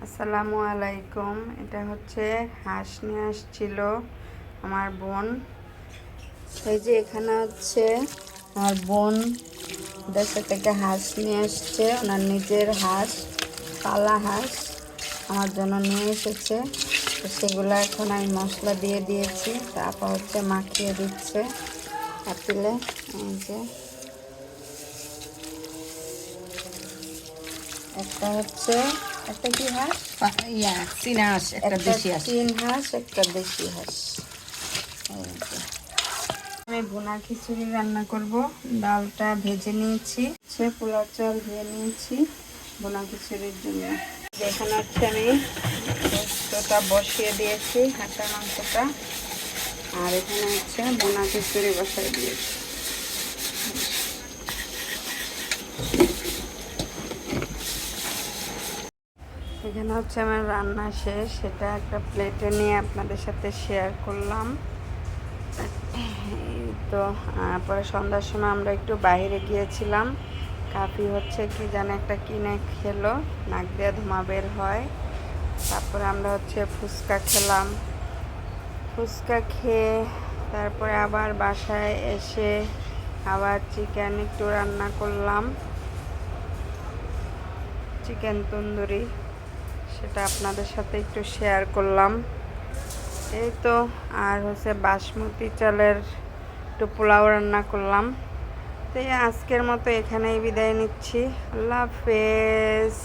আসসালামু আলাইকুম। এটা হচ্ছে হাঁস নিয়ে আসছিল আমার বোন। এই যে এখানে হচ্ছে আমার বোন দেশে থেকে হাঁস নিয়ে আসছে, ওনার নিজের হাঁস, পালা হাঁস আমার জন্য নিয়ে এসেছে। তো সেগুলো এখন আমি মশলা দিয়ে দিয়েছি, তারপর হচ্ছে মাখিয়ে দিচ্ছে পাতিলে। এই যে একটা হচ্ছে একটা কি হাঁস, চীনা হাঁস, একটা দেশি হাঁস। চীন হাঁস, একটা দেশি হাঁস। এই যে আমি ভুনা খিচুড়ি রান্না করব। ডালটা ভেজে নিয়েছি, সে পোলাও চাল ধুয়ে নিয়েছি ভুনা খিচুড়ির জন্য। এখানে হচ্ছে আমি পোস্তটা বসিয়ে দিয়েছি, হাঁসের মাংসটা, আর এখানে হচ্ছে ভুনা খিচুড়ি বসাই দিয়েছি। এখানে হচ্ছে আমার রান্না শেষ, সেটা একটা প্লেটে নিয়ে আপনাদের সাথে শেয়ার করলাম। তো পরে সন্ধ্যার সময় আমরা একটু বাইরে গিয়েছিলাম। কাফি হচ্ছে কি জানে একটা কিনে খেলো, নাক দিয়ে ধোঁয়া বের হয়। তারপরে আমরা হচ্ছে ফুচকা খেলাম। ফুচকা খেয়ে তারপরে আবার বাসায় এসে আবার চিকেন একটু রান্না করলাম, চিকেন তন্দুরি, সেটা আপনাদের সাথে একটু শেয়ার করলাম। এই তো, আর হচ্ছে বাসমতি চালের একটু পোলাও রান্না করলাম। তো আজকের মতো এখানেই বিদায় নিচ্ছি। আল্লাহ হাফেজ।